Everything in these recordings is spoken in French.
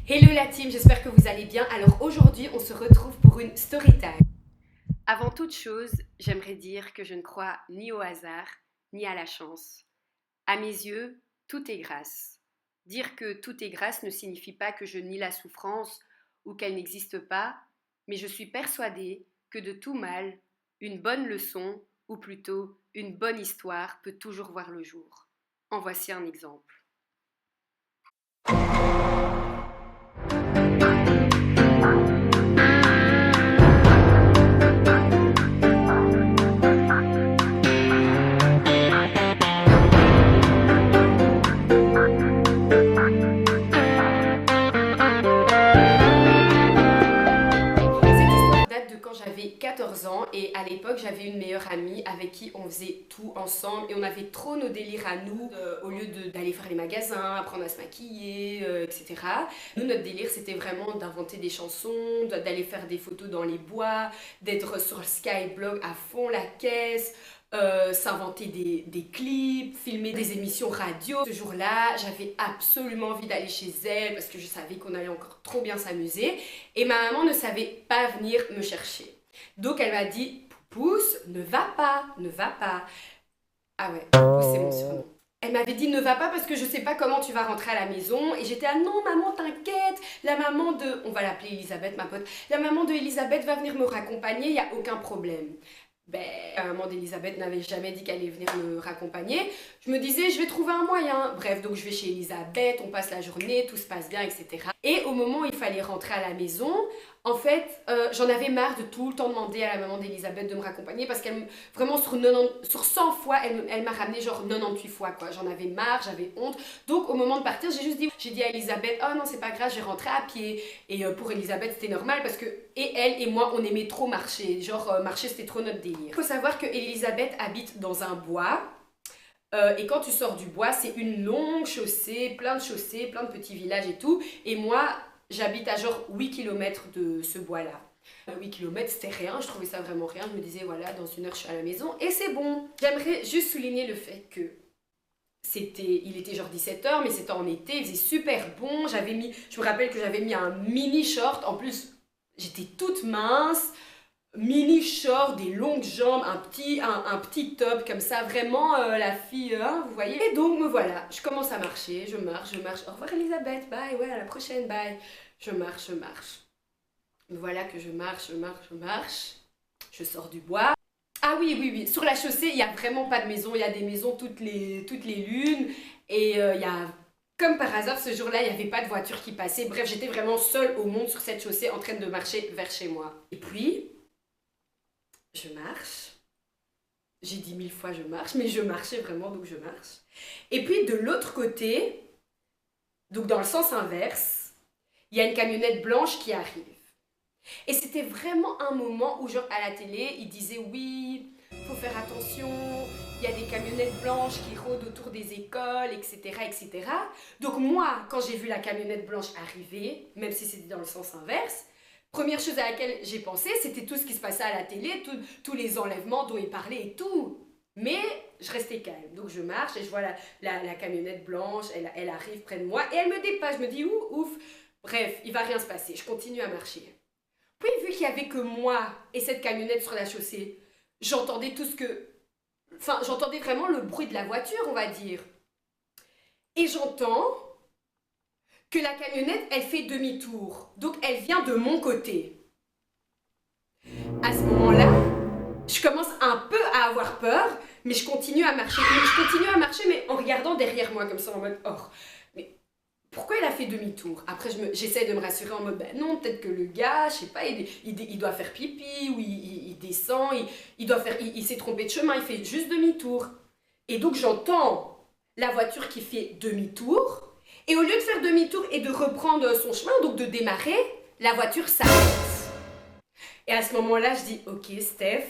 Hello la team, j'espère que vous allez bien. Alors aujourd'hui, on se retrouve pour une story time. Avant toute chose, j'aimerais dire que je ne crois ni au hasard, ni à la chance. À mes yeux, tout est grâce. Dire que tout est grâce ne signifie pas que je nie la souffrance ou qu'elle n'existe pas, mais je suis persuadée que de tout mal, une bonne leçon, ou plutôt une bonne histoire, peut toujours voir le jour. En voici un exemple. Cette histoire date de quand j'avais 14 ans et à l'époque j'avais une meilleure amie avec qui on faisait tout ensemble et on avait trop nos délires à nous au lieu d'aller faire les magasins, apprendre à se maquiller, etc. Nous notre délire c'était vraiment d'inventer des chansons, d'aller faire des photos dans les bois, d'être sur le Skyblog à fond la caisse, s'inventer des clips, filmer des émissions radio. Ce jour-là, j'avais absolument envie d'aller chez elle parce que je savais qu'on allait encore trop bien s'amuser. Et ma maman ne savait pas venir me chercher. Donc elle m'a dit, Poupousse, ne va pas, ne va pas. Ah ouais, Poupousse c'est mon surnom. Elle m'avait dit ne va pas parce que je sais pas comment tu vas rentrer à la maison. Et j'étais ah non maman t'inquiète, la maman de... On va l'appeler Elisabeth ma pote. La maman de Elisabeth va venir me raccompagner, il n'y a aucun problème. Ben, la maman d'Elisabeth n'avait jamais dit qu'elle allait venir me raccompagner. Je me disais, je vais trouver un moyen. Bref, donc je vais chez Elisabeth, on passe la journée, tout se passe bien, etc. Et au moment où il fallait rentrer à la maison, en fait, j'en avais marre de tout le temps demander à la maman d'Elisabeth de me raccompagner parce qu'elle, vraiment sur 100 fois, elle m'a ramené genre 98 fois quoi. J'en avais marre, j'avais honte. Donc au moment de partir, j'ai dit à Elisabeth, oh non, c'est pas grave, je vais rentrer à pied. Et pour Elisabeth, c'était normal parce que et elle et moi, on aimait trop marcher. Genre, marcher, c'était trop notre délire. Il faut savoir que Elisabeth habite dans un bois. Et quand tu sors du bois, c'est une longue chaussée, plein de petits villages et tout. Et moi, j'habite à genre 8 kilomètres de ce bois-là. 8 kilomètres, c'était rien, je trouvais ça vraiment rien. Je me disais, voilà, dans une heure, je suis à la maison et c'est bon. J'aimerais juste souligner le fait que il était genre 17 h, mais c'était en été, il faisait super bon. Je me rappelle que j'avais mis un mini short. En plus, j'étais toute mince, mini short, des longues jambes, un petit top comme ça, vraiment la fille, hein, vous voyez. Et donc me voilà, je commence à marcher, je marche. Au revoir Elisabeth, bye, ouais, à la prochaine, bye. Je marche. Me voilà que je marche. Je sors du bois. Ah oui. Sur la chaussée, il n'y a vraiment pas de maison. Il y a des maisons toutes les lunes. Et il y a, comme par hasard, ce jour-là, il n'y avait pas de voiture qui passait. Bref, j'étais vraiment seule au monde sur cette chaussée en train de marcher vers chez moi. Et puis, je marche. J'ai dit 1000 fois je marche, mais je marchais vraiment, donc je marche. Et puis, de l'autre côté, donc dans le sens inverse, il y a une camionnette blanche qui arrive. Et c'était vraiment un moment où, genre, à la télé, ils disaient oui, faut faire attention, il y a des camionnettes blanches qui rôdent autour des écoles, etc., etc. Donc moi, quand j'ai vu la camionnette blanche arriver, même si c'était dans le sens inverse, première chose à laquelle j'ai pensé, c'était tout ce qui se passait à la télé, tous les enlèvements dont ils parlaient et tout. Mais je restais calme. Donc je marche et je vois la camionnette blanche, elle arrive près de moi et elle me dépasse. Je me dis ouf. Bref, il va rien se passer. Je continue à marcher. Puis vu qu'il y avait que moi et cette camionnette sur la chaussée, j'entendais tout ce que... Enfin, j'entendais vraiment le bruit de la voiture, on va dire. Et j'entends que la camionnette, elle fait demi-tour. Donc elle vient de mon côté. À ce moment-là, je commence un peu à avoir peur, mais je continue à marcher. Mais en regardant derrière moi, comme ça, en mode, oh, mais pourquoi il a fait demi-tour? Après, j'essaie de me rassurer en mode, ben non, peut-être que le gars, je sais pas, il doit faire pipi, ou il descend, il s'est trompé de chemin, il fait juste demi-tour. Et donc, j'entends la voiture qui fait demi-tour, et au lieu de faire demi-tour et de reprendre son chemin, donc de démarrer, la voiture s'arrête. Et à ce moment-là, je dis, ok, Steph,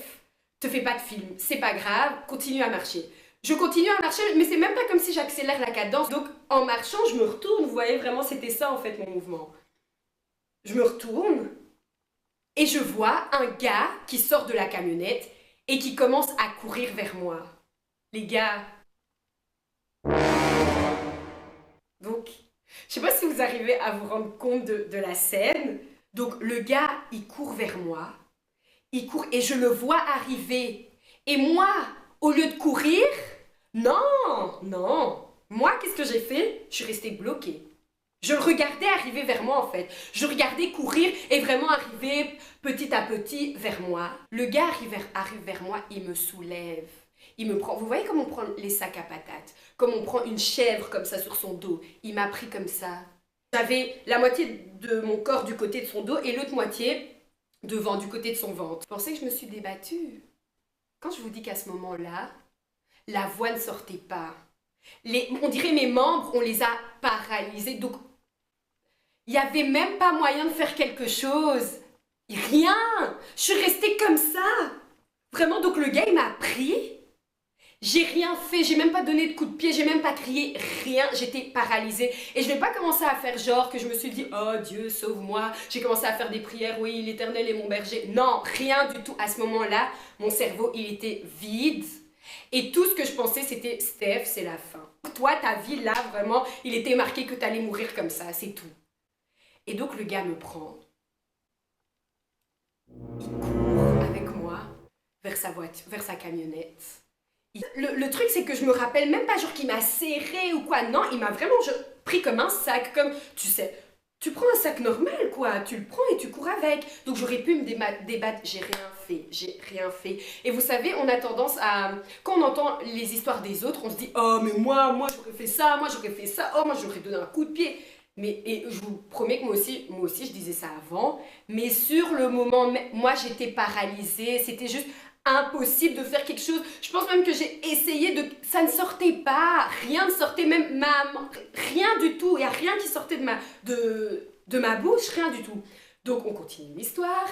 te fais pas de film, c'est pas grave, continue à marcher. Je continue à marcher, mais c'est même pas comme si j'accélère la cadence. Donc en marchant, je me retourne, vous voyez, vraiment, c'était ça en fait mon mouvement. Je me retourne et je vois un gars qui sort de la camionnette et qui commence à courir vers moi. Les gars. Donc Je sais pas si vous arrivez à vous rendre compte de la scène. Donc le gars, il court vers moi, il court et je le vois arriver. Et moi, au lieu de courir, non, non. Moi, qu'est-ce que j'ai fait? Je suis restée bloquée. Je le regardais arriver vers moi en fait. Je regardais courir et vraiment arriver petit à petit vers moi. Le gars arrive vers moi, il me soulève. Il me prend. Vous voyez comme on prend les sacs à patates? Comme on prend une chèvre comme ça sur son dos. Il m'a pris comme ça. J'avais la moitié de mon corps du côté de son dos et l'autre moitié devant du côté de son ventre. Vous pensez que je me suis débattue? Quand je vous dis qu'à ce moment-là, la voix ne sortait pas. On dirait mes membres, on les a paralysés. Donc il n'y avait même pas moyen de faire quelque chose. Rien. Je suis restée comme ça. Vraiment, donc le gars, il m'a pris. J'ai rien fait, j'ai même pas donné de coup de pied, j'ai même pas crié, rien, j'étais paralysée. Et je vais pas commencer à faire genre que je me suis dit, oh Dieu, sauve-moi. J'ai commencé à faire des prières, oui, l'Éternel est mon berger. Non, rien du tout. À ce moment-là, mon cerveau, il était vide. Et tout ce que je pensais, c'était, Steph, c'est la fin. Toi, ta vie, là, vraiment, il était marqué que t'allais mourir comme ça, c'est tout. Et donc le gars me prend, il court avec moi vers sa voiture, vers sa camionnette. Le truc, c'est que je me rappelle même pas genre qu'il m'a serré ou quoi. Non, il m'a vraiment pris comme un sac, comme, tu sais, tu prends un sac normal quoi, tu le prends et tu cours avec. Donc j'aurais pu me débattre, j'ai rien fait. Et vous savez, on a tendance à, quand on entend les histoires des autres, on se dit, oh mais moi j'aurais fait ça, moi j'aurais fait ça, oh moi j'aurais donné un coup de pied. Mais et je vous promets que moi aussi je disais ça avant, mais sur le moment, moi j'étais paralysée, c'était juste impossible de faire quelque chose. Je pense même que j'ai essayé de... Ça ne sortait pas, rien ne sortait, même rien du tout, il n'y a rien qui sortait de ma bouche, rien du tout. Donc on continue l'histoire.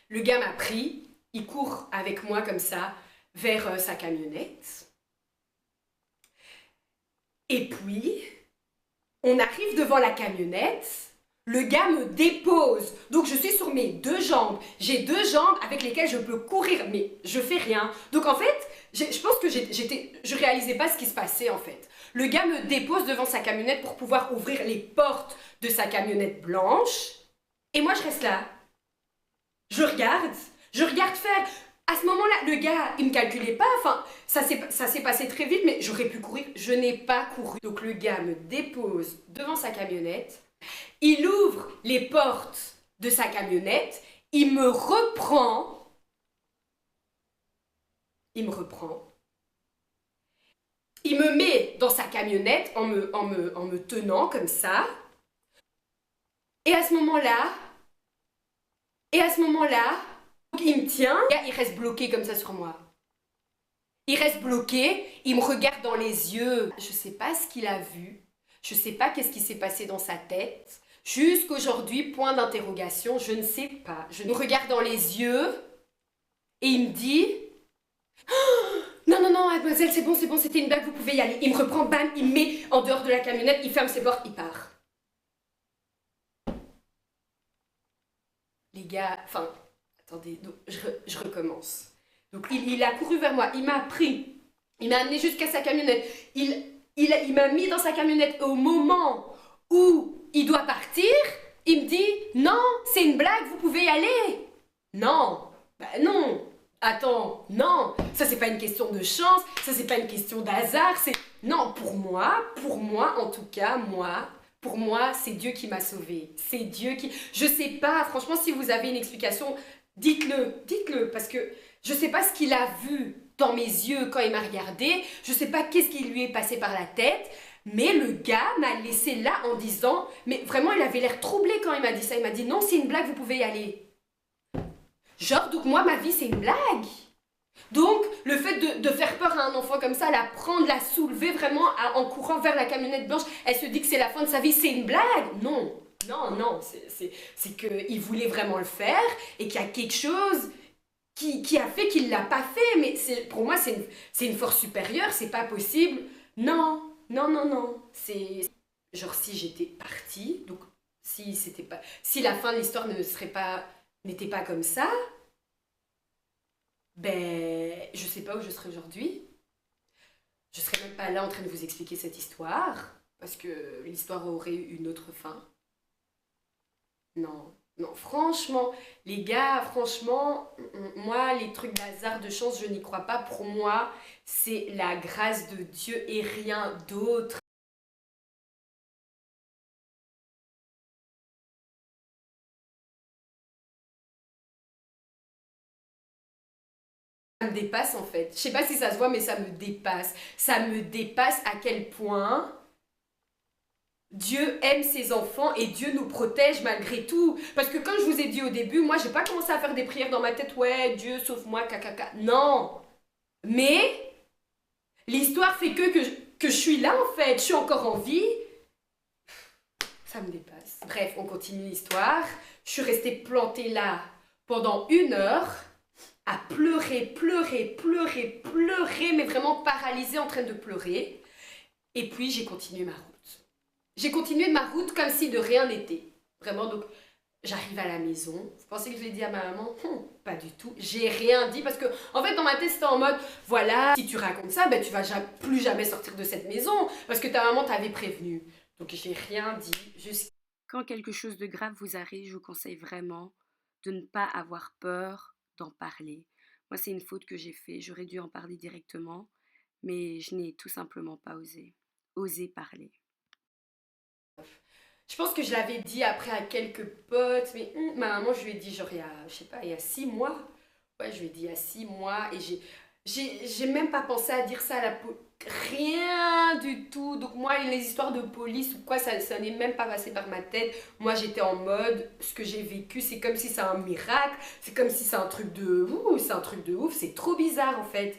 Le gars m'a pris, il court avec moi comme ça vers sa camionnette. Et puis, on arrive devant la camionnette, le gars me dépose. Donc je suis sur mes deux jambes. J'ai deux jambes avec lesquelles je peux courir, mais je fais rien. Donc en fait, je pense que je réalisais pas ce qui se passait en fait. Le gars me dépose devant sa camionnette pour pouvoir ouvrir les portes de sa camionnette blanche. Et moi je reste là. Je regarde faire. À ce moment-là, le gars, il me calculait pas. Enfin, ça s'est passé très vite, mais j'aurais pu courir. Je n'ai pas couru. Donc le gars me dépose devant sa camionnette. Il ouvre les portes de sa camionnette. Il me reprend. Il me reprend. Il me met dans sa camionnette en me tenant comme ça. Et à ce moment-là, il me tient, il reste bloqué comme ça sur moi. Il reste bloqué, il me regarde dans les yeux. Je sais pas ce qu'il a vu, je sais pas qu'est-ce qui s'est passé dans sa tête. Jusqu'aujourd'hui, point d'interrogation, je ne sais pas. Je me regarde dans les yeux et il me dit oh, non, non, non, mademoiselle, c'est bon, c'était une blague, vous pouvez y aller. Il me reprend, bam, il me met en dehors de la camionnette, il ferme ses portes, il part. Les gars, enfin, attendez, donc, je recommence. Donc il a couru vers moi, il m'a pris, il m'a amené jusqu'à sa camionnette, il m'a mis dans sa camionnette au moment où il doit partir, il me dit non, c'est une blague, vous pouvez y aller. Non, bah non, attends, non, ça c'est pas une question de chance, ça c'est pas une question d'hasard, c'est non, pour moi en tout cas, pour moi, c'est Dieu qui m'a sauvée. C'est Dieu qui... Je sais pas, franchement, si vous avez une explication, dites-le, parce que je sais pas ce qu'il a vu dans mes yeux quand il m'a regardé, je sais pas qu'est-ce qui lui est passé par la tête, mais le gars m'a laissé là en disant, mais vraiment, il avait l'air troublé quand il m'a dit ça, il m'a dit non, c'est une blague, vous pouvez y aller. Genre, donc moi, ma vie, c'est une blague. Donc, le fait de faire peur à un enfant comme ça, la prendre, la soulever vraiment en courant vers la camionnette blanche, elle se dit que c'est la fin de sa vie, c'est une blague. Non, non, c'est qu'il voulait vraiment le faire et qu'il y a quelque chose qui a fait qu'il ne l'a pas fait. Mais pour moi, c'est une force supérieure, c'est pas possible. Non, non, non, non. C'est genre si j'étais partie, donc si la fin de l'histoire n'était pas comme ça, ben, je sais pas où je serais aujourd'hui. Je serais même pas là en train de vous expliquer cette histoire. parce que l'histoire aurait eu une autre fin. Non, non, franchement, les gars, franchement, moi, les trucs d'hasard, de chance, je n'y crois pas. Pour moi, c'est la grâce de Dieu et rien d'autre. Ça me dépasse en fait. Je sais pas si ça se voit, mais ça me dépasse. Ça me dépasse à quel point Dieu aime ses enfants et Dieu nous protège malgré tout. Parce que comme je vous ai dit au début, moi j'ai pas commencé à faire des prières dans ma tête, ouais, Dieu sauve-moi, caca. Non. Mais l'histoire fait que je suis là en fait, je suis encore en vie. Ça me dépasse. Bref, on continue l'histoire. Je suis restée plantée là pendant 1 heure à pleurer, mais vraiment paralysée en train de pleurer. Et puis j'ai continué ma route. J'ai continué ma route comme si de rien n'était. Vraiment, donc j'arrive à la maison. Vous pensez que je l'ai dit à ma maman? Pas du tout. J'ai rien dit parce que, en fait, dans ma tête, c'était en mode voilà, si tu racontes ça, ben, tu vas plus jamais sortir de cette maison parce que ta maman t'avait prévenu. Donc j'ai rien dit. Juste... Quand quelque chose de grave vous arrive, je vous conseille vraiment de ne pas avoir peur d'en parler. Moi, c'est une faute que j'ai faite. J'aurais dû en parler directement, mais je n'ai tout simplement pas osé. Oser parler. Je pense que je l'avais dit après à quelques potes, mais ma maman, je lui ai dit, genre, je sais pas, il y a 6 mois. Ouais, je lui ai dit, il y a 6 mois, et j'ai même pas pensé à dire ça à la police. Rien du tout. Donc, moi, les histoires de police ou quoi, ça n'est même pas passé par ma tête. Moi, j'étais en mode, ce que j'ai vécu, c'est comme si c'est un miracle, c'est comme si c'est un truc de ouf, c'est un truc de ouf, c'est trop bizarre en fait.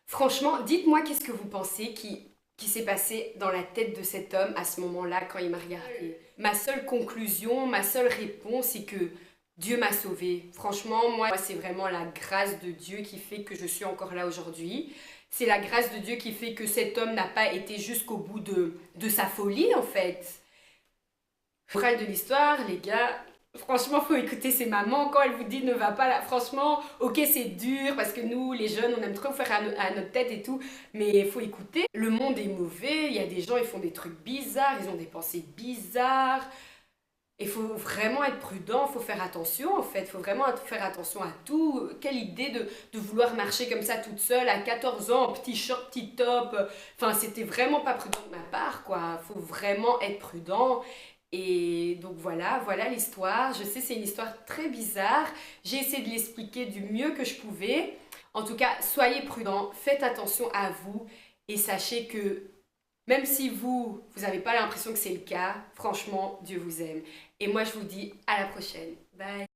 Franchement, dites-moi qu'est-ce que vous pensez qui s'est passé dans la tête de cet homme à ce moment-là quand il m'a regardé. Ma seule conclusion, ma seule réponse, c'est que Dieu m'a sauvée. Franchement, moi, c'est vraiment la grâce de Dieu qui fait que je suis encore là aujourd'hui. C'est la grâce de Dieu qui fait que cet homme n'a pas été jusqu'au bout de sa folie, en fait. Morale de l'histoire, les gars, franchement, faut écouter ses mamans quand elles vous disent ne va pas là. Franchement, ok, c'est dur parce que nous, les jeunes, on aime trop faire à notre tête et tout, mais il faut écouter. Le monde est mauvais, il y a des gens, ils font des trucs bizarres, ils ont des pensées bizarres. Il faut vraiment être prudent, il faut faire attention en fait, il faut vraiment faire attention à tout. Quelle idée de vouloir marcher comme ça toute seule à 14 ans, en petit short, petit top. Enfin, c'était vraiment pas prudent de ma part, quoi. Il faut vraiment être prudent. Et donc voilà l'histoire. Je sais, c'est une histoire très bizarre. J'ai essayé de l'expliquer du mieux que je pouvais. En tout cas, soyez prudents, faites attention à vous et sachez que même si vous n'avez pas l'impression que c'est le cas, franchement, Dieu vous aime. Et moi, je vous dis à la prochaine. Bye.